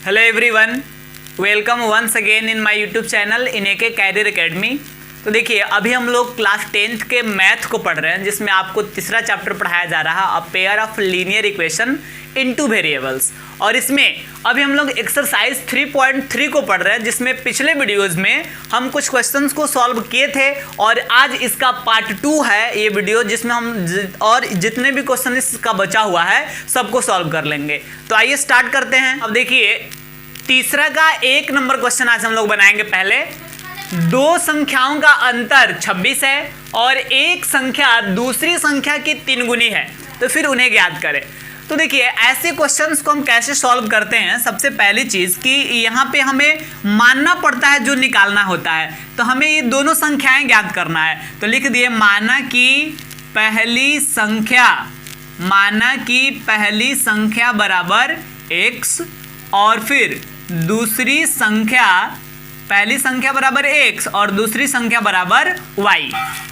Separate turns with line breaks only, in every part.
Hello everyone, welcome once again in my YouTube channel in AK Career Academy. तो देखिए, अभी हम लोग क्लास 10th के मैथ को पढ़ रहे हैं, जिसमें आपको तीसरा चैप्टर पढ़ाया जा रहा है, a pair of linear equation into variables. और इसमें अभी हम लोग एक्सरसाइज 3.3 को पढ़ रहे हैं, जिसमें पिछले वीडियोस में हम कुछ क्वेश्चंस को सॉल्व किए थे और आज इसका पार्ट 2 है ये वीडियो, जिसमें हम और जितने भी क्वेश्चन इसका बचा हुआ है सबको सॉल्व कर लेंगे। तो आइए स्टार्ट करते हैं। अब देखिए, तीसरा का 1 नंबर क्वेश्चन आज हम लोग बनाएंगे। पहले दो संख्याओं का अंतर 26 है और एक संख्या दूसरी संख्या की 3 गुनी है, तो फिर उन्हें ज्ञात करें। तो देखिए, ऐसे क्वेश्चंस को हम कैसे सॉल्व करते हैं। सबसे पहली चीज कि यहाँ पे हमें मानना पड़ता है जो निकालना होता है, तो हमें ये दोनों संख्याएं ज्ञात करना है। तो लिख दिए, माना कि पहली संख्या बराबर x और फिर दूसरी संख्या, पहली संख्या बराबर x और दूसरी संख्या बराबर y।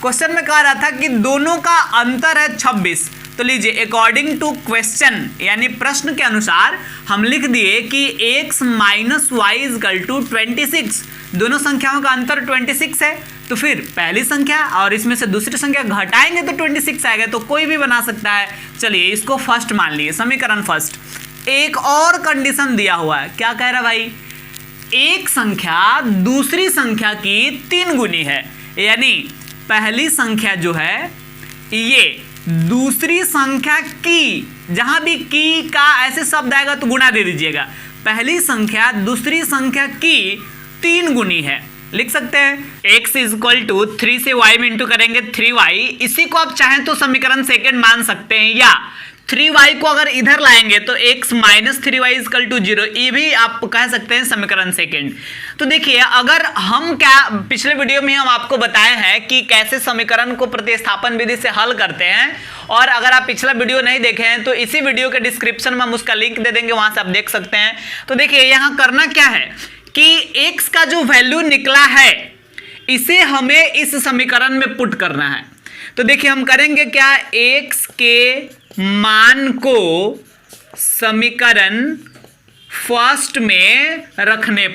क्वेश्चन में कह रहा था कि दोनों का अंतर है 26। तो लीजिए, अकॉर्डिंग टू क्वेश्चन यानी प्रश्न के अनुसार हम लिख दिए कि x minus y is equal to 26। दोनों संख्याओं का अंतर 26 है, तो फिर पहली संख्या और इसमें से दूसरी संख्या घटाएंगे तो 26 आएगा। तो कोई भी बना सकता है। चलिए, इसको फर्स्ट मान लिए, समीकरण फर्स्ट। एक और कंडीशन दिया हुआ है, क्या कह रहा भाई, एक संख्या दूसरी संख्या की 3 गुनी है, यानी पहली संख्या जो है ये दूसरी संख्या की, जहां भी की का ऐसे शब्द आएगा तो गुणा दे दीजिएगा। पहली संख्या दूसरी संख्या की 3 गुनी है, लिख सकते हैं। x इजक्वल टू 3 से y में इंटू करेंगे 3y। इसी को आप चाहें तो समीकरण सेकेंड मान सकते हैं, या 3y को अगर इधर लाएंगे तो x minus 3y is equal to 0, ये भी आप कह सकते हैं समीकरण सेकेंड। तो देखिए, अगर हम पिछले वीडियो में हम आपको बताए हैं कि कैसे समीकरण को प्रतिस्थापन विधि से हल करते हैं, और अगर आप पिछला वीडियो नहीं देखे हैं तो इसी वीडियो के डिस्क्रिप्शन में हम उसका लिंक दे देंगे, वहां से आप देख सकते हैं। तो देखिए, यहाँ करना क्या है कि x का जो वैल्यू निकला है इसे हमें इस समीकरण में पुट करना है। तो देखिए, हम करेंगे क्या, x के मान को समीकरण फर्स्ट में रखने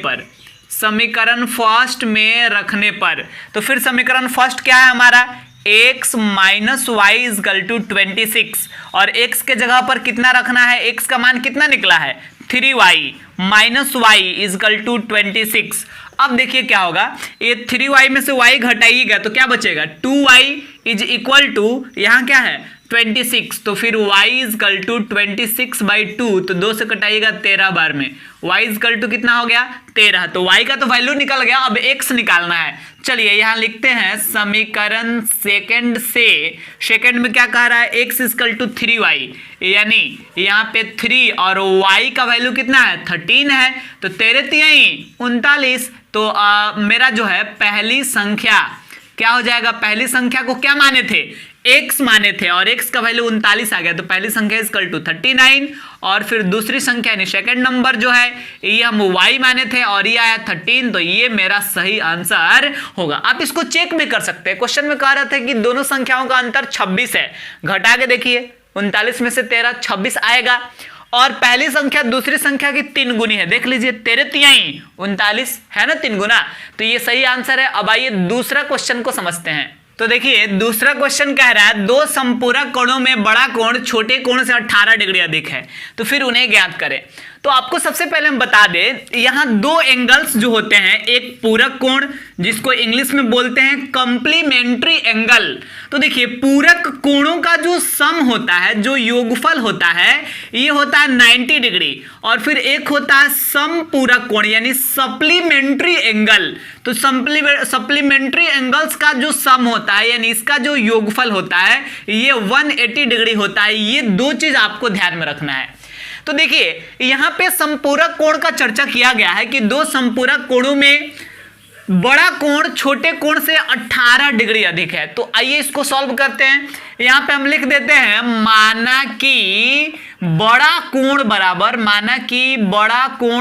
पर, तो फिर समीकरण फर्स्ट क्या है हमारा, x minus y is equal to 26, और x के जगह पर कितना रखना है, x का मान कितना निकला है 3y minus y is equal to 26। अब देखिए क्या होगा, ये 3y में से y घटाइएगा तो क्या बचेगा, 2y इज इक्वल टू, यहाँ क्या है 26, तो फिर y इजकल टू 26/2, तो 2 से कटाइएगा 13 बार में, y इजकल टू कितना हो गया 13। तो y का तो वैल्यू निकल गया, अब x निकालना है। चलिए, यहाँ लिखते हैं समीकरण सेकंड से, सेकंड में क्या कह रहा है, x इजकल टू 3y, यानी यहाँ पे 3 और y का वैल्यू कितना है 13 है, तो 13×3 = 39। तो मेरा जो है पहली संख्या क्या हो जाएगा, पहली संख्या को क्या माने थे, x माने थे, और x का वैल्यू 39 आ गया, तो पहली संख्या इजकल टू 39, और फिर दूसरी संख्या यानी सेकंड नंबर जो है ये हम y माने थे और ये आया 13, तो ये मेरा सही आंसर होगा। आप इसको चेक भी कर सकते हैं। क्वेश्चन में कह रहा था कि दोनों संख्याओं का अंतर 26 है, घटा के देखिए 39 में से 13 26 आएगा, और पहली संख्या दूसरी संख्या की 3 गुनी है, देख लीजिए 13×3 = 39 है ना, 3 गुना, तो ये सही आंसर है। अब आइए दूसरा क्वेश्चन को समझते हैं। तो देखिए, दूसरा क्वेश्चन कह रहा है, दो संपूरक कोणों में बड़ा कोण छोटे कोण से 18 डिग्री अधिक है, तो फिर उन्हें ज्ञात करें। तो आपको सबसे पहले हम बता दें, यहाँ 2 एंगल्स जो होते हैं, एक पूरक कोण जिसको इंग्लिश में बोलते हैं कॉम्प्लीमेंट्री एंगल। तो देखिए, पूरक कोणों का जो सम होता है, जो योगफल होता है, ये होता है 90 डिग्री, और फिर एक होता है समपूरक कोण यानी सप्लीमेंट्री एंगल। तो सप्लीमेंट्री एंगल्स का जो सम होता है यानी इसका जो योगफल होता है ये 180 डिग्री होता है। ये 2 चीज आपको ध्यान में रखना है। तो देखिए, यहां पे संपूरक कोण का चर्चा किया गया है कि दो संपूरक कोणों में बड़ा कोण छोटे कोण से 18 डिग्री अधिक है। तो आइए इसको सॉल्व करते हैं। यहां पे हम लिख देते हैं, माना कि बड़ा कोण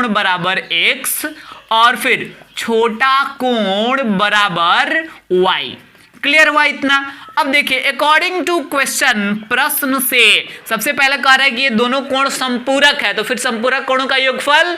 बराबर x और फिर छोटा कोण बराबर y। क्लियर हुआ इतना। अब देखिए, अकॉर्डिंग टू क्वेश्चन, प्रश्न से सबसे पहले कह रहा है कि ये दोनों कोण संपूरक है, तो फिर संपूरक कोणों का योगफल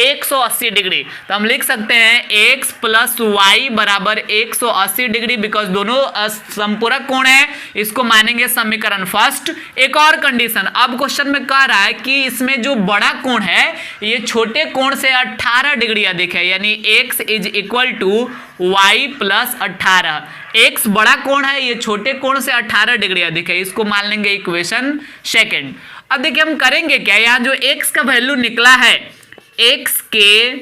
180 डिग्री। तो हम लिख सकते हैं x प्लस वाई बराबर 180 डिग्री, बिकॉज दोनों संपूरक कोण है, इसको मानेंगे समीकरण फर्स्ट। एक और कंडीशन, अब क्वेश्चन में कह रहा है कि इसमें जो बड़ा कोण है ये छोटे कोण से 18 डिग्री अधिक है, यानी x is equal to y plus 18। x बड़ा कोण है, ये छोटे कोण से 18 डिग्री अधिक है, इसको मान लेंगे इक्वेशन सेकेंड। अब देखिए हम करेंगे क्या, यहाँ जो x का वैल्यू निकला है, x के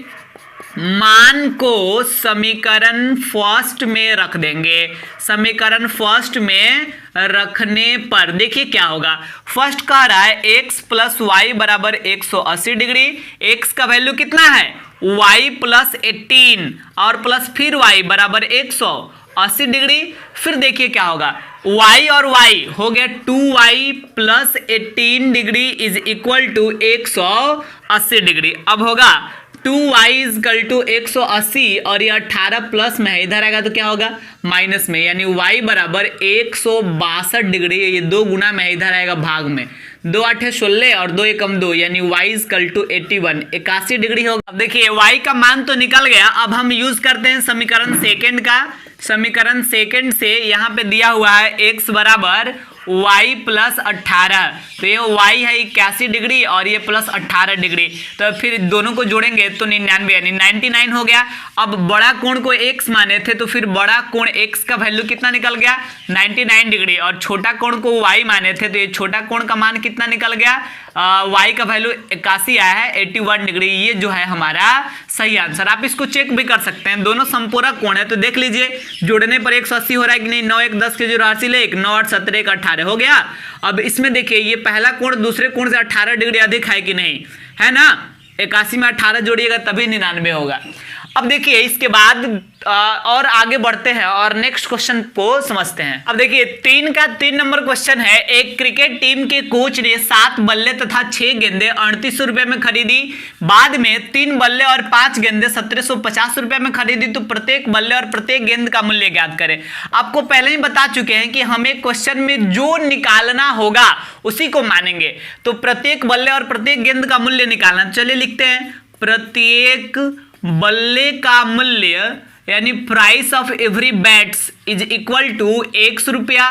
मान को समीकरण फर्स्ट में रख देंगे। समीकरण फर्स्ट में रखने पर देखिए क्या होगा। फर्स्ट कह रहा है x प्लस वाई बराबर 180 डिग्री। x का वैल्यू कितना है, y प्लस 18 और प्लस फिर y बराबर 180 डिग्री। फिर देखिए क्या होगा, y और y हो गया 2y plus 18 degree is equal to 180 degree. अब होगा 2y इक्वल टू 180 और ये 18 प्लस में है, इधर आएगा तो क्या होगा माइनस में, यानी y बराबर 162 डिग्री। ये 2 गुना में है, इधर आएगा भाग में, 2 8 16 और 2 एकम 2, यानी y इक्वल टू 81 डिग्री होगा। अब देखिए y का मान तो निकल गया। अब हम यूज करते हैं समीकरण सेकंड का। समीकरण सेकंड से यहाँ पे दिया हुआ है x बराबर y प्लस 18, तो ये y है 81 डिग्री और ये प्लस 18 डिग्री, तो फिर दोनों को जोड़ेंगे तो 99 यानी 99 हो गया। अब बड़ा कोण को x माने थे, तो फिर बड़ा कोण x का वैल्यू कितना निकल गया 99 डिग्री, और छोटा कोण को y माने थे, तो ये छोटा कोण का मान कितना निकल गया, y का वैल्यू 81 आया है 81 डिग्री। ये जो है हमारा सही आंसर। आप इसको चेक भी कर सकते हैं, दोनों संपूरक कोण है, तो देख लीजिए जोड़ने पर 180 हो रहा है कि नहीं। 9 1 10 के जो राशि ले 9 8 17 1 18 हो गया। अब इसमें देखिए ये पहला कोण दूसरे कोण से 18 डिग्री अधिक है कि नहीं, है ना। 81 में 18 जोड़िएगा तभी 99 होगा। अब देखिए इसके बाद और आगे बढ़ते हैं और नेक्स्ट क्वेश्चन को समझते हैं। अब देखिए 3 नंबर क्वेश्चन है। एक क्रिकेट टीम के कोच ने 7 बल्ले तथा 6 गेंदे 3800 रुपए में खरीदी। बाद में 3 बल्ले और 5 गेंदे 1750 रुपए में खरीदी। तो प्रत्येक बल्ले और प्रत्येक गेंद का मूल्य ज्ञात करें। आपको पहले ही बता चुके हैं कि हमें क्वेश्चन में जो निकालना होगा उसी को मानेंगे। तो प्रत्येक बल्ले और प्रत्येक गेंद का मूल्य निकालना, चलिए लिखते हैं। प्रत्येक बल्ले का मूल्य यानी price of every bats is equal to 100 रुपया,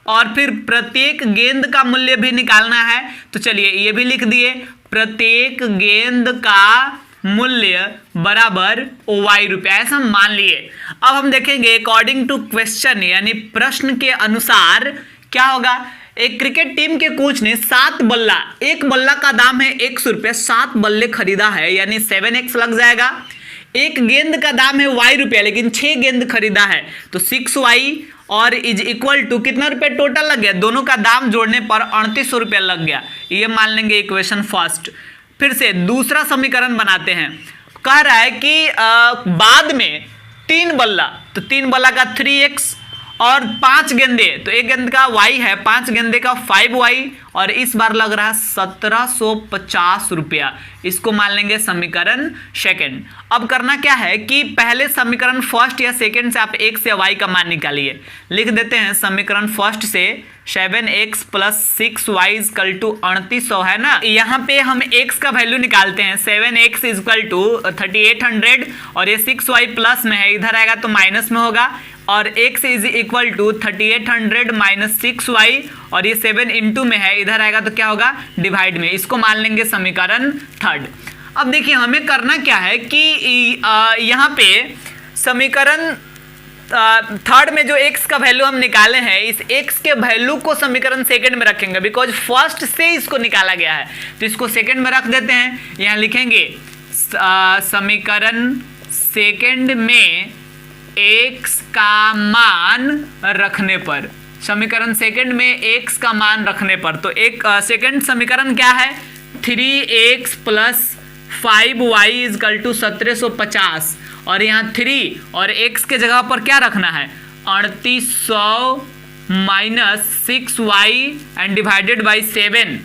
और फिर प्रत्येक गेंद का मूल्य भी निकालना है। तो चलिए ये भी लिख दिए, प्रत्येक गेंद का मूल्य बराबर y रुपया, ऐसा हम मान लिए। अब हम देखेंगे अकॉर्डिंग टू क्वेश्चन यानी प्रश्न के अनुसार क्या होगा। एक क्रिकेट टीम के कोच ने 7 बल्ला, एक बल्ला का दाम है 100 रुपये, 7 बल्ले खरीदा है यानी 7x लग जाएगा। एक गेंद का दाम है y रुपया, लेकिन 6 गेंद खरीदा है तो 6y और इज इक्वल टू कितना रुपये टोटल लग गया, दोनों का दाम जोड़ने पर 3800 रुपया लग गया। ये मान लेंगे इक्वेशन फर्स्ट। फिर से दूसरा समीकरण बनाते हैं। कह रहा है कि बाद में 3 बल्ला, तो 3 बल्ला का 3x और 5 गेंदे, तो एक गेंद का y है, 5 गेंदे का 5y, और इस बार लग रहा है 1750 रुपया। इसको मान लेंगे समीकरण सेकंड। अब करना क्या है कि पहले समीकरण फर्स्ट या सेकंड से आप x या y का मान निकालिए। लिख देते हैं समीकरण फर्स्ट से 7x plus 6y equal to 3800 है ना। यहाँ पे हम x का वैल्यू निकालते हैं, 7x इक्वल टू 3800 और ये 6y प्लस में है, इधर आएगा तो माइनस में होगा, और x is equal to 3800 minus 6y और ये 7 इंटू में है, इधर आएगा तो क्या होगा डिवाइड में। इसको मान लेंगे समीकरण थर्ड। अब देखिए हमें करना क्या है कि यहाँ पे समीकरण थर्ड में जो x का वैल्यू हम निकाले हैं, इस x के वैल्यू को समीकरण सेकंड में रखेंगे, बिकॉज फर्स्ट से इसको निकाला गया है, तो इसको सेकंड में रख देते हैं। यहाँ लिखेंगे समीकरण सेकंड में x का मान रखने पर, समीकरण सेकंड में x का मान रखने पर, तो एक सेकंड समीकरण क्या है, 3x plus 5y equal to 1750, और यहाँ 3 और x के जगह पर क्या रखना है 3800 minus 6y and divided by 7,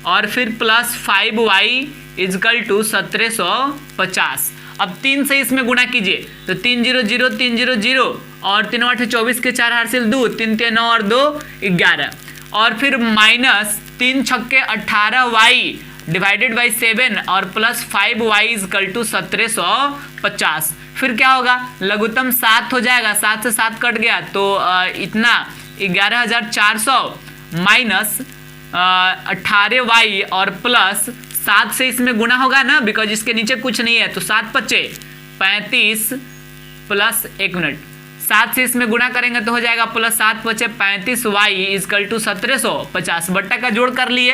और फिर प्लस 5y इक्वल टू 1750। अब 3 से इसमें गुणा कीजिए तो 3 0 0 3 0 0 और 3 8 24 के 4 हासिल 2, 3 3 और 2 11, और फिर माइनस 3 छक्के 18y डिवाइडेड बाई 7 और प्लस 5y इजकल टू 1750। फिर क्या होगा, लघुत्तम 7 हो जाएगा, 7 से 7 कट गया तो इतना 11,400 माइनस 18y और प्लस 7 से इसमें गुना होगा ना, बिकॉज इसके नीचे कुछ नहीं है, तो 7 पच्चे 35 प्लस 1 मिनट 7 से इसमें गुना करेंगे तो हो जाएगा प्लस 7 पचे 35y इजकल टू 1750। बट्टा का जोड़ कर लिए।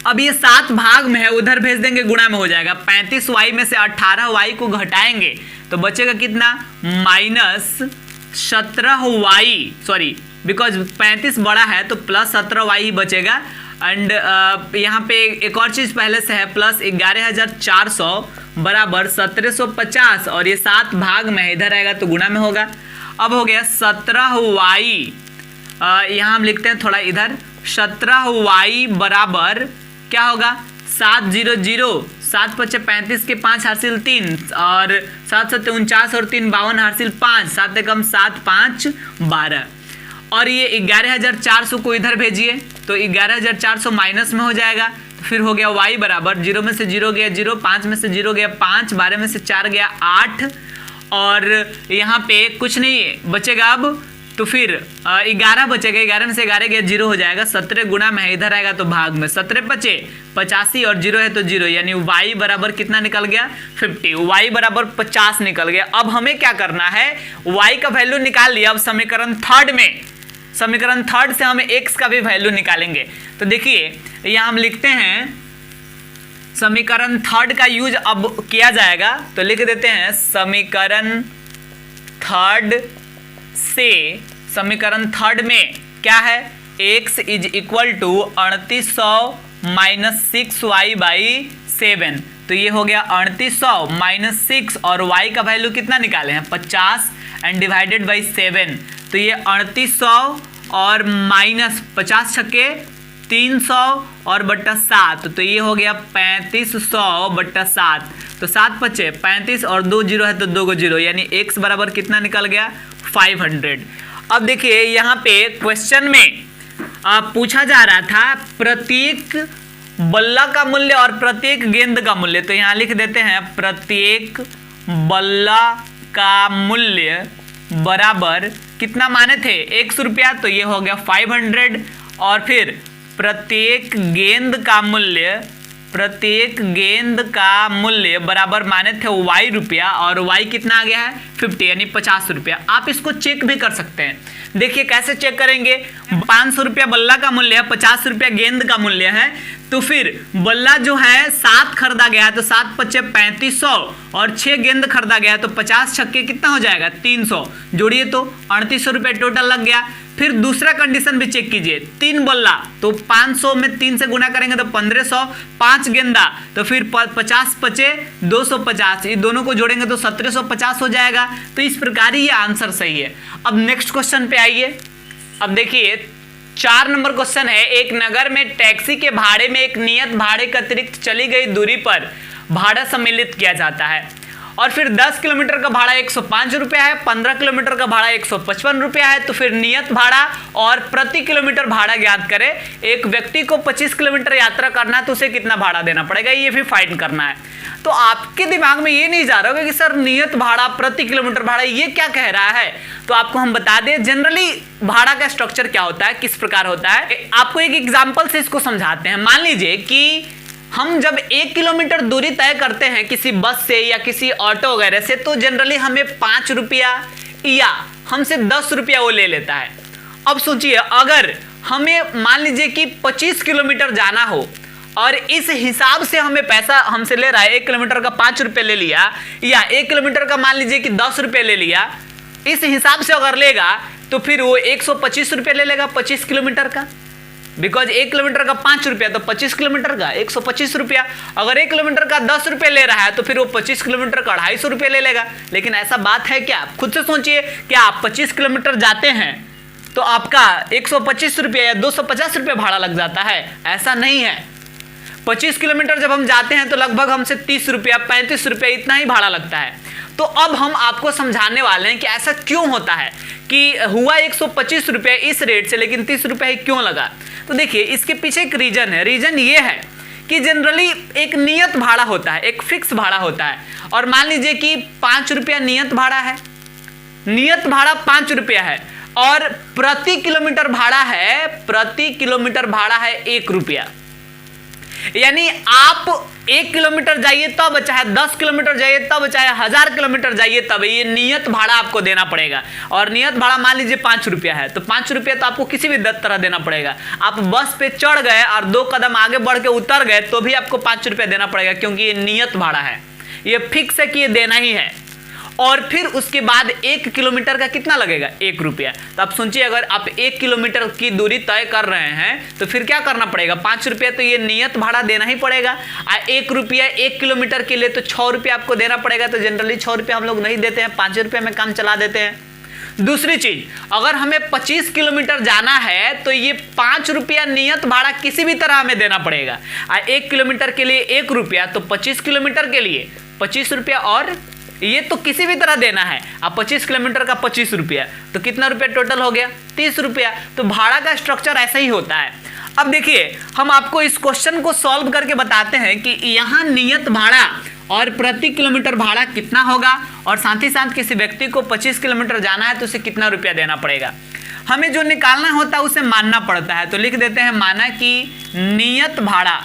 अब ये 7 भाग में है, उधर भेज देंगे, गुणा में हो जाएगा। 35y में से 18y को घटाएंगे तो बचेगा कितना, माइनस 17y, सॉरी बिकॉज 35 बड़ा है तो प्लस 17y ही बचेगा। एंड यहाँ पे एक और चीज़ पहले से है, प्लस 11,400 बराबर 1750 और ये 7 भाग में है, इधर आएगा तो गुणा में होगा। अब हो गया 17y, यहाँ हम लिखते हैं थोड़ा इधर, 17y बराबर क्या होगा, 700, 7 पच्चे 35 के 5 हासिल 3 और 7 सत्ते 49 और 3 52 हासिल 5, 7 एकम 7 5 12 और ये 11,400 को इधर भेजिए तो 11,400 माइनस में हो जाएगा। तो फिर हो गया y बराबर 0 में से 0 गया 0, 5 में से 0 गया 5, 12 में से 4 गया 8 और यहाँ पे कुछ नहीं बचेगा अब, तो फिर 11 बचेगा, 11 में से 11 गया 0 हो जाएगा। 17 गुना में है, इधर आएगा तो भाग में, 17 पचे 85 और 0 है तो 0, यानी y बराबर कितना निकल गया, 50, y बराबर 50 निकल गया। अब हमें क्या करना है, y का वैल्यू निकाल लिया। अब समीकरण थर्ड से हमें x का भी वैल्यू निकालेंगे। तो देखिए यहाँ हम लिखते हैं समीकरण थर्ड का यूज अब किया जाएगा, तो लिख देते हैं समीकरण थर्ड से, समीकरण थर्ड में क्या है, x is equal to 3800 minus 6y by 7, तो ये हो गया 3800 माइनस 6 और y का वैल्यू कितना निकाले हैं 50 एंड डिवाइडेड बाई 7, तो ये 3800 और माइनस 50 छक्के 300 और बट्टा 7, तो ये हो गया 3500 बट्टा 7, तो 7 पचे 35 और 2 0 है तो 2 को 0, यानी x बराबर कितना निकल गया 500। अब देखिए यहाँ पे क्वेश्चन में पूछा जा रहा था प्रत्येक बल्ला का मूल्य और प्रत्येक गेंद का मूल्य, तो यहाँ लिख देते हैं प्रत्येक बल्ला का मूल्य बराबर कितना माने थे 100 रुपया, तो ये हो गया 500 और फिर प्रत्येक गेंद का मूल्य बराबर माने थे y रुपया और y कितना आ गया है 50 यानी 50 रुपया। आप इसको चेक भी कर सकते हैं। देखिए कैसे चेक करेंगे, 500 रुपया बल्ला का मूल्य है, 50 रुपया गेंद का मूल्य है, तो फिर बल्ला जो है 7 खरीदा गया है तो 7 पच्चे 3500 और 6 गेंद खरीदा गया है तो 50 छक्के कितना हो जाएगा 300, जोड़िए तो 3800 रुपये टोटल लग गया। फिर दूसरा कंडीशन भी चेक कीजिए, 3 बल्ला तो 500 में 3 से गुना करेंगे तो 1500, 5 गेंदा तो फिर 50 पचे 250, ये दोनों को जोड़ेंगे तो 1750 हो जाएगा। तो इस प्रकार ही ये आंसर सही है। अब नेक्स्ट क्वेश्चन पे आइए। अब देखिए 4 नंबर क्वेश्चन है, एक नगर में टैक्सी के भाड़े में एक नियत भाड़े के अतिरिक्त चली गई दूरी पर भाड़ा सम्मिलित किया जाता है और फिर 10 किलोमीटर का भाड़ा 105 रुपया है, 15 किलोमीटर का भाड़ा 155 रुपया है, तो फिर नियत भाड़ा और प्रति किलोमीटर भाड़ा ज्ञात करें। एक व्यक्ति को 25 किलोमीटर यात्रा करना है तो उसे कितना भाड़ा देना पड़ेगा, ये भी फाइंड करना है। तो आपके दिमाग में ये नहीं जा रहा होगा कि सर नियत भाड़ा प्रति किलोमीटर भाड़ा ये क्या कह रहा है, तो आपको हम बता दें जनरली भाड़ा का स्ट्रक्चर क्या होता है, किस प्रकार होता है। आपको एक एग्जाम्पल से इसको समझाते हैं। मान लीजिए कि हम जब 1 किलोमीटर दूरी तय करते हैं किसी बस से या किसी ऑटो वगैरह से, तो जनरली हमें 5 रुपया या हमसे 10 रुपया वो ले लेता है। अब सोचिए अगर हमें मान लीजिए कि 25 किलोमीटर जाना हो और इस हिसाब से हमें पैसा हमसे ले रहा है, 1 किलोमीटर का 5 रुपये ले लिया या 1 किलोमीटर का मान लीजिए कि 10 रुपये ले लिया, इस हिसाब से अगर लेगा तो फिर वो 125 रुपये ले लेगा 25 किलोमीटर का, बिकॉज 1 किलोमीटर का 5 रुपया तो 25 किलोमीटर का 125 रुपया। अगर 1 किलोमीटर का 10 रुपये ले रहा है तो फिर वो 25 किलोमीटर का 250 रुपये ले लेगा। लेकिन ऐसा बात है क्या, खुद से सोचिए कि आप 25 किलोमीटर जाते हैं तो आपका 125 रुपया या 250 रुपये भाड़ा लग जाता है, ऐसा नहीं है। 25 किलोमीटर जब हम जाते हैं तो लगभग हमसे 30 रुपया 35 रुपया इतना ही भाड़ा लगता है। तो अब हम आपको समझाने वाले हैं कि ऐसा क्यों होता है कि हुआ 125 रुपये इस रेट से लेकिन 30 रुपये ही क्यों लगा। तो देखिए इसके पीछे एक रीजन है। रीजन ये है कि जनरली एक नियत भाड़ा होता है, एक फिक्स भाड़ा होता है, और मान लीजिए कि 5 रुपया नियत भाड़ा है, नियत भाड़ा 5 रुपया है, और प्रति किलोमीटर भाड़ा है, प्रति किलोमीटर भाड़ा है 1 रुपया। यानी आप 1 किलोमीटर जाइए तब, चाहे 10 किलोमीटर जाइए तब, चाहे 1000 किलोमीटर जाइए तब, ये नियत भाड़ा आपको देना पड़ेगा। और नियत भाड़ा मान लीजिए 5 रुपया है, तो 5 रुपया तो आपको किसी भी तरह देना पड़ेगा। आप बस पे चढ़ गए और 2 कदम आगे बढ़ के उतर गए तो भी आपको 5 रुपया देना पड़ेगा, क्योंकि ये नियत भाड़ा है, ये फिक्स है कि ये देना ही है। और फिर उसके बाद 1 किलोमीटर का कितना लगेगा, 1 रुपया। तो आप सोचिए, अगर आप 1 किलोमीटर की दूरी तय कर रहे हैं तो फिर क्या करना पड़ेगा, 5 रुपया तो ये नियत भाड़ा देना ही पड़ेगा। 1 रुपया 1 किलोमीटर के लिए तो 6 रुपया आपको देना पड़ेगा। तो जनरली 6 रुपया हम लोग नहीं देते हैं, 5 रुपया में काम चला देते हैं। दूसरी चीज, अगर हमें 25 किलोमीटर जाना है तो ये 5 रुपया नियत भाड़ा किसी भी तरह हमें देना पड़ेगा। 1 किलोमीटर के लिए 1 रुपया, तो 25 किलोमीटर के लिए 25 रुपया, और ये तो किसी भी तरह देना है। अब 25 किलोमीटर का 25 रुपया, तो कितना रुपया टोटल हो गया, 30 रुपया। तो भाड़ा का स्ट्रक्चर ऐसा ही होता है। अब देखिए, हम आपको इस क्वेश्चन को सॉल्व करके बताते हैं कि यहाँ नियत भाड़ा और प्रति किलोमीटर भाड़ा कितना होगा, और साथ ही साथ किसी व्यक्ति को 25 किलोमीटर जाना है तो उसे कितना रुपया देना पड़ेगा। हमें जो निकालना होता है उसे मानना पड़ता है। तो लिख देते हैं, माना कि नियत भाड़ा,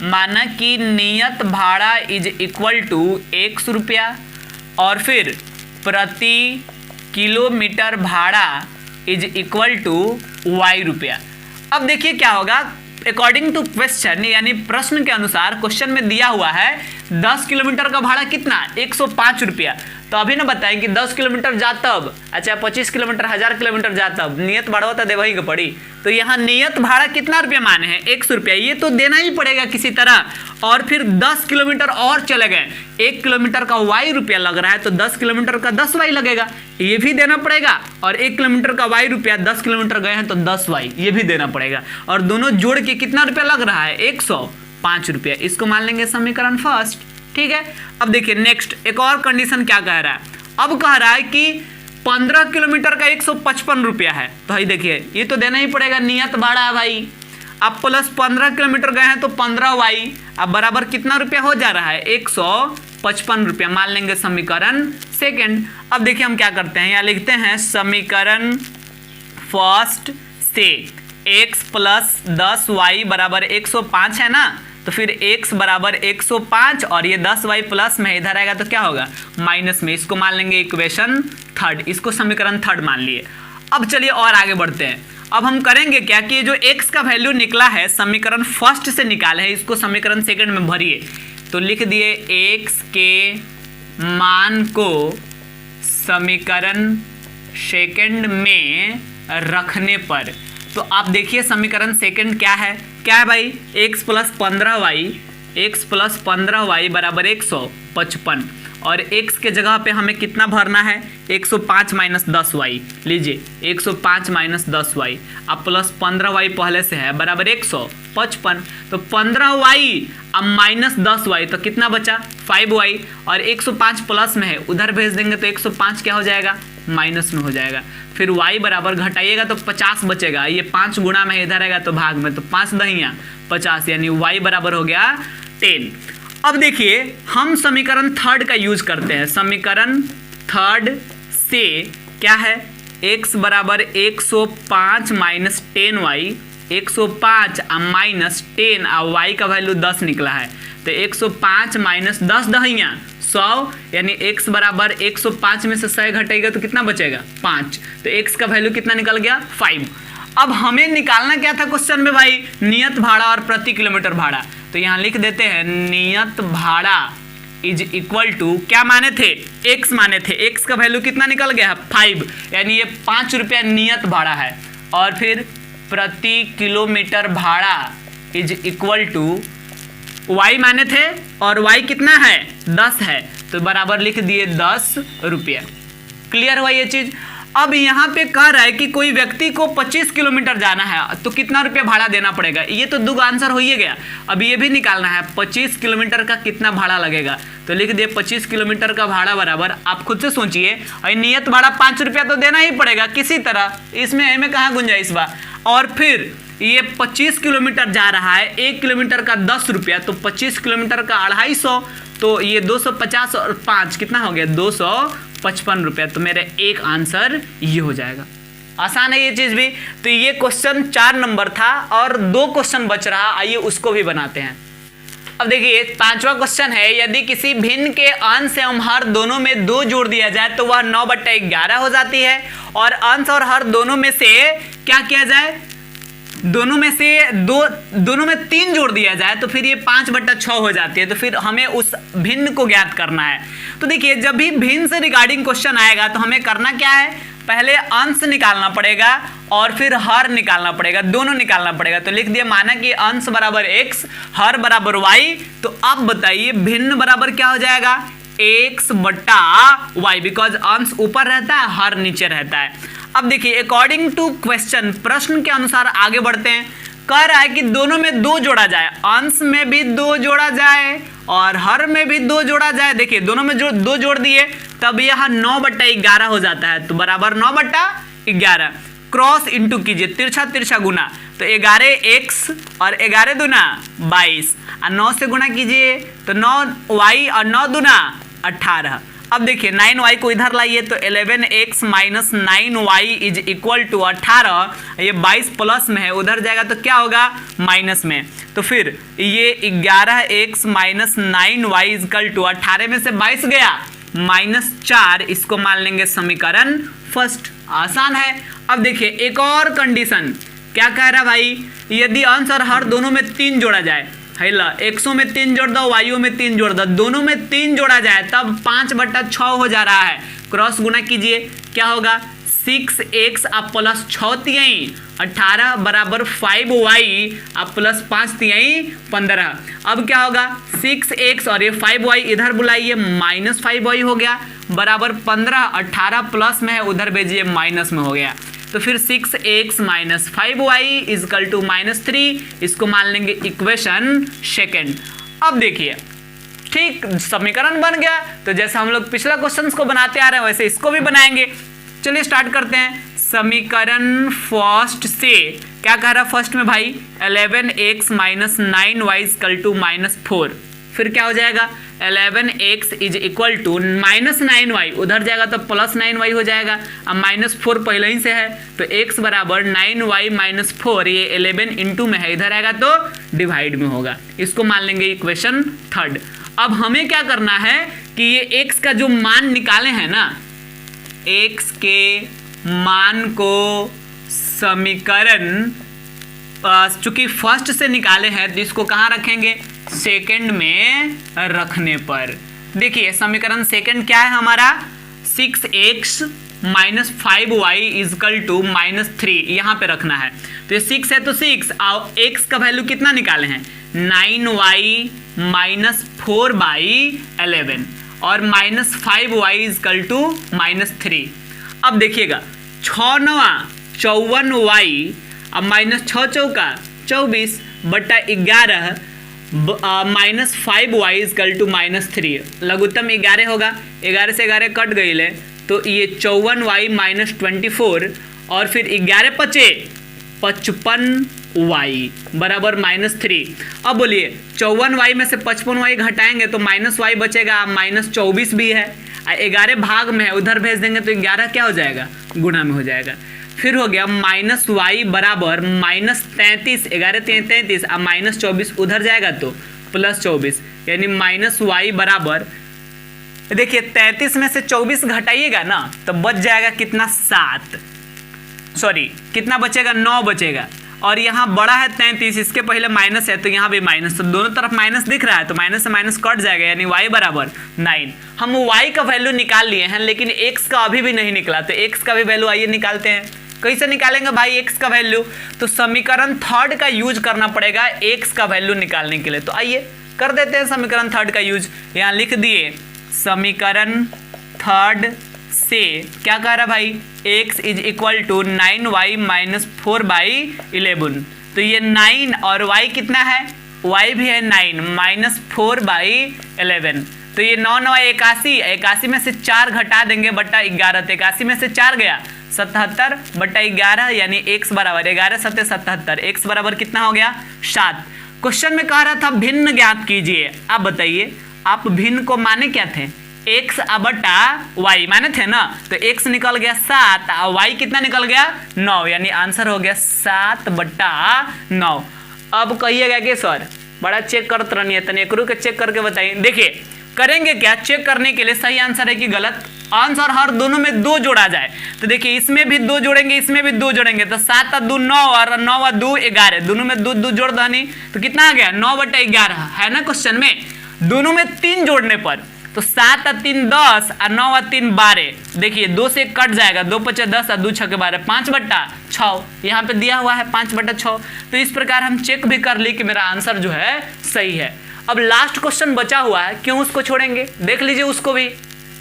माना कि नियत भाड़ा इज इक्वल टू X रुपया, और फिर प्रति किलोमीटर भाड़ा इज इक्वल टू Y रुपया। अब देखिए क्या होगा, अकॉर्डिंग टू क्वेश्चन, यानी प्रश्न के अनुसार क्वेश्चन में दिया हुआ है 10 किलोमीटर का भाड़ा कितना, 105 रुपया। तो अभी ना बताएं कि 10 किलोमीटर जा तब, अच्छा 25 किलोमीटर 1000 किलोमीटर जा तब नियत भाड़ा होता दे वही का पड़ी। तो यहाँ नियत भाड़ा कितना रुपया माने हैं, 100 रुपया, ये तो देना ही पड़ेगा किसी तरह। और फिर 10 किलोमीटर और चले गए, 1 किलोमीटर का Y रुपया लग रहा है, तो 10 किलोमीटर का 10Y लगेगा, ये भी देना पड़ेगा। और 1 किलोमीटर का Y रुपया, 10 किलोमीटर गए हैं तो 10Y, ये भी देना पड़ेगा। और दोनों जोड़ के कितना रुपया लग रहा है, 105 रुपया। इसको मान लेंगे समीकरण फर्स्ट, ठीक है। अब देखिए नेक्स्ट, एक और कंडीशन क्या कह रहा है, अब कह रहा है कि 15 किलोमीटर का 155 रुपया है। तो भाई देखिए, ये तो देना ही पड़ेगा, नियत भाड़ा है भाई। अब प्लस 15 किलोमीटर गए हैं तो 15Y, अब बराबर कितना रुपया हो जा रहा है, 155 रुपया। मान लेंगे समीकरण सेकंड। अब देखिए हम क्या करते हैं, यहाँ लिखते हैं समीकरण फर्स्ट से x प्लस 10y बराबर 105 है ना, तो फिर x बराबर 105, और ये 10y प्लस में इधर आएगा तो क्या होगा, माइनस में। इसको मान लेंगे इक्वेशन थर्ड, इसको समीकरण थर्ड मान लिए। अब चलिए और आगे बढ़ते हैं। अब हम करेंगे क्या कि जो x का वैल्यू निकला है समीकरण फर्स्ट से निकाले है, इसको समीकरण सेकंड में भरिए। तो लिख दिए x के मान को समीकरण सेकंड में रखने पर, तो आप देखिए समीकरण सेकंड क्या है भाई, x plus 15y, x plus 15y बराबर 155, और x के जगह पे हमें कितना भरना है, 105 माइनस 10y। लीजिए 105 माइनस 10y, अब प्लस 15y पहले से है बराबर 155। तो 15y अब माइनस 10y, तो कितना बचा, 5y, और 105 प्लस में है, उधर भेज देंगे तो 105 क्या हो जाएगा, माइनस में हो जाएगा। फिर y बराबर घटाइएगा तो 50 बचेगा, ये 5 गुणा में इधर आएगा तो भाग में, तो 5 दहिया 50, यानी y बराबर हो गया 10। अब देखिए हम समीकरण थर्ड का यूज करते हैं। समीकरण थर्ड से क्या है, x बराबर 105 माइनस 10y, 105 माइनस 10, और y का वैल्यू 10 निकला है, तो 105 माइनस 10 दहिया 100, यानी x बराबर 105 में से 100 घटेगा तो कितना बचेगा, 5। तो x का वैल्यू कितना निकल गया, 5। अब हमें निकालना क्या था क्वेश्चन में भाई, नियत भाड़ा और प्रति किलोमीटर भाड़ा। तो यहाँ लिख देते हैं नियत भाड़ा इज इक्वल टू, क्या माने थे, x माने थे, x का वैल्यू कितना निकल गया है, 5, यानी ये 5 रुपया नियत भाड़ा है। और फिर प्रति किलोमीटर भाड़ा इज इक्वल टू, y माने थे और y कितना है, 10 है, तो बराबर लिख दिए 10 रुपया। क्लियर हुआ ये चीज। अब यहाँ पे कह रहा है कि कोई व्यक्ति को 25 किलोमीटर जाना है तो कितना रुपया भाड़ा देना पड़ेगा। ये तो दो आंसर हो ही गया, अब ये भी निकालना है 25 किलोमीटर का कितना भाड़ा लगेगा। तो लिख दिए 25 किलोमीटर का भाड़ा बराबर, आप खुद से सोचिए, और नियत भाड़ा 5 रुपया तो देना ही पड़ेगा किसी तरह, इसमें कहाँ गुंजाइश बा। और फिर ये 25 किलोमीटर जा रहा है, 1 किलोमीटर का 10 रुपया, तो 25 किलोमीटर का 250, तो ये 250 और 5 कितना हो गया 255 रुपया। तो मेरा एक आंसर ये हो जाएगा। आसान है ये चीज भी। तो ये क्वेश्चन 4 नंबर था और 2 क्वेश्चन बच रहा, आइए उसको भी बनाते हैं। अब देखिए 5वां क्वेश्चन है, यदि किसी भिन्न के अंश एवं हर दोनों में 2 जोड़ दिया जाए तो वह 9/11 हो जाती है, और अंश और हर दोनों में से क्या किया जाए, दोनों में से 3 जोड़ दिया जाए तो फिर ये 5/6 हो जाती है। तो फिर हमें उस भिन्न को ज्ञात करना है। तो देखिए जब भी भिन्न से रिगार्डिंग क्वेश्चन आएगा तो हमें करना क्या है, पहले अंश निकालना पड़ेगा और फिर हर निकालना पड़ेगा, दोनों निकालना पड़ेगा। तो लिख दिया, माना कि अंश बराबर x, हर बराबर y। तो अब बताइए भिन्न बराबर क्या हो जाएगा, x/y, बिकॉज अंश ऊपर रहता है, हर नीचे रहता है। अब देखिए अकॉर्डिंग टू क्वेश्चन, प्रश्न के अनुसार आगे बढ़ते हैं। कह रहा है कि दोनों में 2 जोड़ा जाए, अंश में भी 2 जोड़ा जाए और हर में भी 2 जोड़ा जाए। देखिए दोनों में जो 2 जोड़ दिए तब यह 9/11 हो जाता है, तो बराबर 9/11। क्रॉस इंटू कीजिए, तिरछा तिरछा गुना, तो 11x और 11 दूना 22, और 9 से गुना कीजिए तो 9y और 9 दूना 18। अब देखिए 9y को इधर लाइए तो 11x minus 9y is equal to 18। ये 22 प्लस में है, उधर जाएगा तो क्या होगा माइनस में। तो फिर ये 11x minus 9y is equal to 18 में से 22 गया -4, इसको मान लेंगे समीकरण फर्स्ट। आसान है। अब देखिए एक और कंडीशन, क्या कह रहा भाई, यदि अंश और हर दोनों में 3 जोड़ा जाए, है ला एक्सों में 3 जोड़ दो, वायु में 3 जोड़ दो, दोनों में 3 जोड़ा जाए तब 5/6 हो जा रहा है। क्रॉस गुना कीजिए, क्या होगा 6x आप प्लस 6 तिहाई 18 बराबर 5y आप प्लस 5 तिहाई 15। अब क्या होगा 6x और ये 5y इधर बुलाइए -5y हो गया बराबर 15। 18 प्लस में है, उधर भेजिए माइनस में हो गया। तो फिर 6x minus 5y is equal to -3, इसको मान लेंगे इक्वेशन सेकेंड। अब देखिए ठीक समीकरण बन गया। तो जैसे हम लोग पिछला क्वेश्चन को बनाते आ रहे हैं वैसे इसको भी बनाएंगे। चलिए स्टार्ट करते हैं। समीकरण फर्स्ट से क्या कह रहा है, फर्स्ट में भाई 11x minus 9y is equal to -4, फिर क्या हो जाएगा 11x is equal to -9y, उधर जाएगा तो +9y हो जाएगा। अब -4 पहले ही से है तो x बराबर 9y माइनस 4, ये 11 इंटू में है, इधर आएगा तो डिवाइड में होगा। इसको मान लेंगे इक्वेशन थर्ड। अब हमें क्या करना है कि ये x का जो मान निकाले हैं ना, x के मान को समीकरण चूंकि फर्स्ट से निकाले हैं तो इसको कहाँ रखेंगे, सेकंड में रखने पर। देखिए समीकरण सेकंड क्या है हमारा, 6x minus 5y is equal to -3, यहाँ पे रखना है। तो ये 6 है तो 6 और x का वैल्यू कितना निकाले हैं 9y माइनस 4/11 और -5y इज इक्वल टू -3। अब देखिएगा 6 9 54y, अब -6 चौका 24 बटा 11 -5y इज इक्वल टू -3, लघुत्तम 11 होगा, 11 से 11 कट गई ले तो ये 54y माइनस 24 और फिर 11 पचे 55y बराबर -3। अब बोलिए 54y में से 55y घटाएंगे तो -y बचेगा, -24 भी है, 11 भाग में है, उधर भेज देंगे तो 11 क्या हो जाएगा गुणा में हो जाएगा। फिर हो गया -y बराबर -33, 11 33 अब -24 उधर जाएगा तो +24, यानी -y बराबर, देखिए 33 में से 24 घटाइएगा ना तो बच जाएगा कितना 7, सॉरी कितना बचेगा 9 बचेगा, और यहाँ बड़ा है 33, इसके पहले माइनस है तो यहाँ भी माइनस, तो दोनों तरफ माइनस दिख रहा है तो माइनस से माइनस कट जाएगा, यानी y बराबर 9। हम y का वैल्यू निकाल लिए हैं लेकिन x का अभी भी नहीं निकला, तो x का भी वैल्यू आइए निकालते हैं। कैसे निकालेंगे भाई x का वैल्यू, तो समीकरण थर्ड का यूज करना पड़ेगा x का वैल्यू निकालने के लिए। तो आइए कर देते हैं समीकरण थर्ड का यूज। यहाँ लिख दिए समीकरण थर्ड से क्या कह रहा भाई x is equal to 9y minus 4/11, तो ये 9 और y कितना है, y भी है 9 माइनस 4/11, तो ये 9 9 81, 81 में से 4 घटा देंगे बटा 11, तो 81 में से 4 गया 77/11 यानी x बराबर 11 सत्ते 77, x बराबर कितना हो गया 7। क्वेश्चन में कह रहा था भिन्न ज्ञात कीजिए। आप बताइए, आप भिन्न को माने क्या थे, x बटा y माने थे ना, तो x निकल गया 7 और y कितना निकल गया 9, यानी आंसर हो गया 7/9। अब कहिएगा कि सर बड़ा चेक करते रहनी है, तनी एकरू के चेक करके बताइए। देखिए करेंगे क्या, चेक करने के लिए सही आंसर है कि गलत आंसर, हर दोनों में 2 जोड़ा जाए। तो देखिए इसमें भी 2 जोड़ेंगे, इसमें भी 2 जोड़ेंगे, तो 7 और 2 9 और 9 और 2 11, दोनों में 2 जोड़ दनी तो कितना आ गया 9/11 है ना। क्वेश्चन में दोनों में 3 जोड़ने पर तो 7 और 3 10 और 9 और 3 12। देखिए 2 से कट जाएगा, 2 5 10 और 2 6 12, 5/6 यहाँ पे दिया हुआ है 5/6। तो इस प्रकार हम चेक भी कर ली कि मेरा आंसर जो है सही है। अब लास्ट क्वेश्चन बचा हुआ है, क्यों उसको छोड़ेंगे, देख लीजिए उसको भी।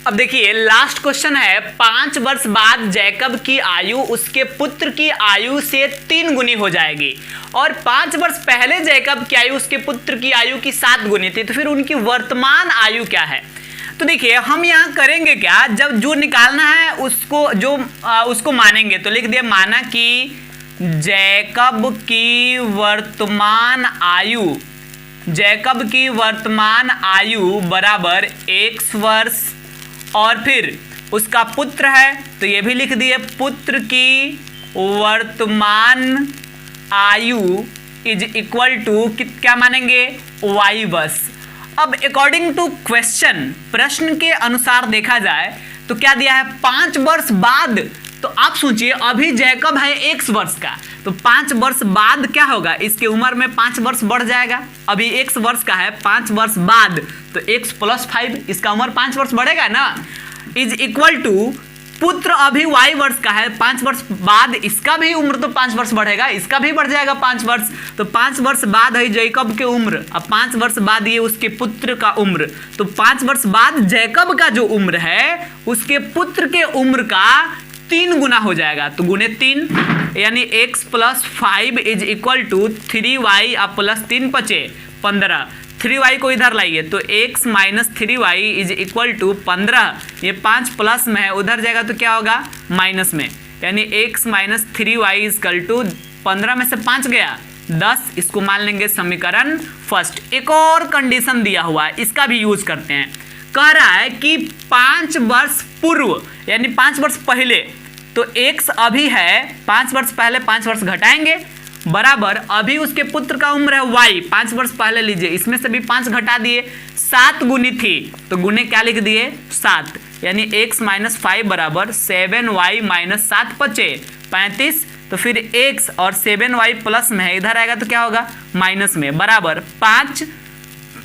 अब देखिए लास्ट क्वेश्चन है, 5 वर्ष बाद जैकब की आयु उसके पुत्र की आयु से 3 गुनी हो जाएगी और 5 वर्ष पहले जैकब की आयु उसके पुत्र की आयु की 7 गुनी थी, तो फिर उनकी वर्तमान आयु क्या है। तो देखिए हम यहाँ करेंगे क्या, जब जो निकालना है उसको मानेंगे। तो लिख दिया माना कि जैकब की वर्तमान आयु बराबर x वर्ष, और फिर उसका पुत्र है तो ये भी लिख दिए पुत्र की वर्तमान आयु इज इक्वल टू क्या मानेंगे y वर्ष। अब अकॉर्डिंग टू क्वेश्चन, प्रश्न के अनुसार देखा जाए तो क्या दिया है 5 वर्ष बाद। तो आप सोचिए अभी जैकब है x वर्ष का, तो 5 वर्ष बाद क्या होगा, इसकी उम्र में 5 वर्ष बढ़ जाएगा। अभी x वर्ष का है, 5 वर्ष बाद तो x + 5, इसका उम्र 5 वर्ष बढ़ेगा ना, इज इक्वल टू पुत्र अभी y वर्ष का है, 5 वर्ष बाद इसका भी उम्र तो 5 वर्ष बढ़ेगा, इसका भी बढ़ जाएगा 5 वर्ष। तो 5 वर्ष बाद है जैकब की उम्र, अब 5 वर्ष बाद ये उसके पुत्र का उम्र, तो 5 वर्ष बाद जैकब का जो उम्र है उसके पुत्र के उम्र का 3 गुना हो जाएगा। तो गुने 3 यानी x + 5 is equal to 3y + 3 = 15। 3y को इधर लाइए तो x - 3y is equal to 15। ये 5 प्लस में है, उधर जाएगा तो क्या होगा माइनस में, यानी x - 3y is equal to 15 में से 5 गया 10। इसको मान लेंगे समीकरण फर्स्ट। एक और कंडीशन दिया हुआ है, इसका भी यूज करते हैं। कह रहा है कि 5 वर्ष पूर्व यानी 5 वर्ष पहले, तो x अभी है 5 वर्ष पहले 5 वर्ष घटाएंगे बराबर अभी उसके पुत्र का उम्र है y, 5 वर्ष पहले लीजिए, इसमें से भी 5 घटा दिए, 7 गुनी थी तो गुने क्या लिख दिए 7, यानी x - 5 बराबर 7y - 7 = 35। तो फिर x और 7y प्लस में है, इधर आएगा तो क्या होगा माइनस में, बराबर 5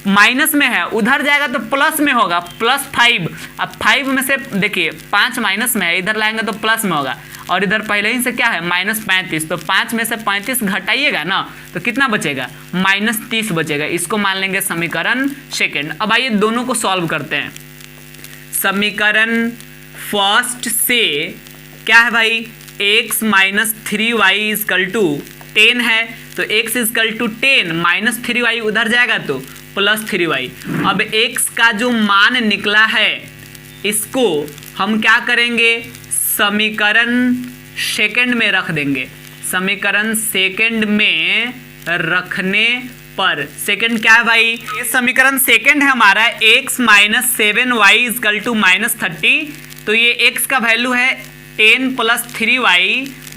माइनस में है, उधर जाएगा तो प्लस में होगा +5। अब 5 में से देखिए 5 माइनस में है, इधर लाएंगे तो प्लस में होगा, और इधर पहले ही से क्या है -35, तो 5 में से 35 घटाइएगा ना तो कितना बचेगा -30 बचेगा। इसको मान लेंगे समीकरण सेकंड। अब आइए दोनों को सॉल्व करते हैं। समीकरण फर्स्ट से क्या है भाई, x - 3y = 10 है, तो x = 10 - 3y उधर जाएगा तो +3y। अब x का जो मान निकला है इसको हम क्या करेंगे, समीकरण सेकंड में रख देंगे। समीकरण सेकंड में रखने पर, सेकंड क्या है भाई, ये समीकरण सेकंड है हमारा, x - 7y = -30। तो ये x का वैल्यू है 10 + 3y -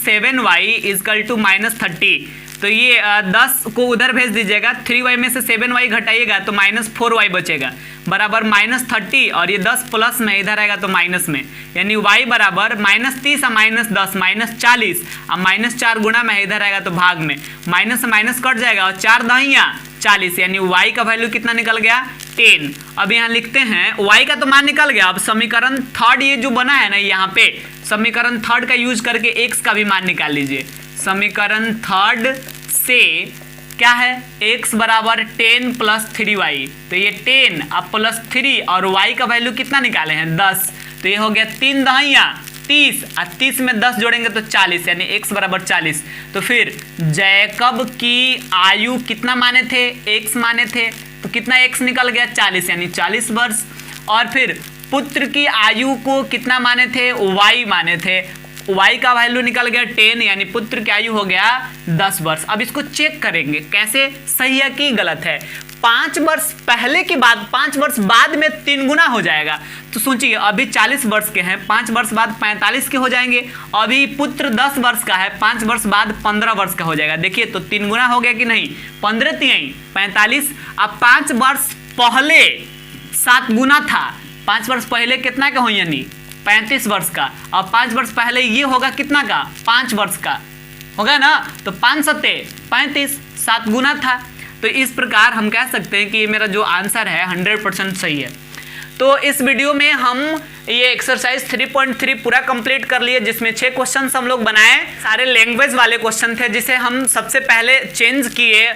7y = -30। तो ये 10 को उधर भेज दीजिएगा, 3y में से 7y घटाइएगा तो -4y बचेगा बराबर -30, और ये 10 प्लस में इधर आएगा तो माइनस में, यानी y बराबर -30 और -10 -40, और -4 गुना में इधर आएगा तो भाग में, माइनस से माइनस कट जाएगा और 4 दहिया 40, यानी y का वैल्यू कितना निकल गया 10। अब यहाँ लिखते हैं y का तो मान निकल गया। अब समीकरण थर्ड ये जो बना है ना, यहाँ पे समीकरण थर्ड का यूज करके x का भी मान निकाल लीजिए। समीकरण थर्ड से क्या है, x बराबर 10 + 3y, तो ये 10 अब +3 और y का वैल्यू कितना निकाले हैं 10, तो ये हो गया 3 दहिया 30, और 30 में 10 जोड़ेंगे तो 40, यानी x बराबर 40। तो फिर जैकब की आयु कितना माने थे, x माने थे, तो कितना x निकल गया 40, यानी 40 वर्ष। और फिर पुत्र की आयु को कितना माने थे, y माने थे, y का वैल्यू निकल गया 10, यानी पुत्र की आयु हो गया 10 वर्ष। अब इसको चेक करेंगे कैसे सही है कि गलत है। 5 वर्ष पहले की बात 5 वर्ष बाद में 3 गुना हो जाएगा। तो सोचिए अभी 40 वर्ष के हैं, 5 वर्ष बाद 45 के हो जाएंगे। अभी पुत्र 10 वर्ष का है, 5 वर्ष बाद 15 वर्ष का हो जाएगा। देखिए तो 3 गुना हो गया कि नहीं, 15 3 45। अब 5 वर्ष पहले 7 गुना था, 5 वर्ष पहले कितना का हो यानी 35 वर्ष का। अब 5 वर्ष पहले ये होगा कितना का, 5 वर्ष का होगा ना। तो 5 सत्ते 35, 7 गुना था। तो इस प्रकार हम कह सकते हैं कि ये मेरा जो आंसर है 100% सही है। तो इस वीडियो में हम ये एक्सरसाइज 3.3 पूरा कंप्लीट कर लिए, जिसमें 6 क्वेश्चन हम लोग बनाए। सारे लैंग्वेज वाले क्वेश्चन थे, जिसे हम सबसे पहले चेंज किए,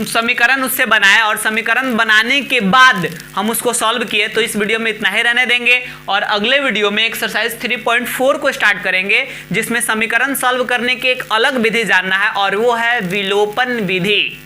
समीकरण उससे बनाए और समीकरण बनाने के बाद हम उसको सॉल्व किए। तो इस वीडियो में इतना ही रहने देंगे और अगले वीडियो में एक्सरसाइज 3.4 को स्टार्ट करेंगे, जिसमें समीकरण सॉल्व करने की एक अलग विधि जानना है और वो है विलोपन विधि।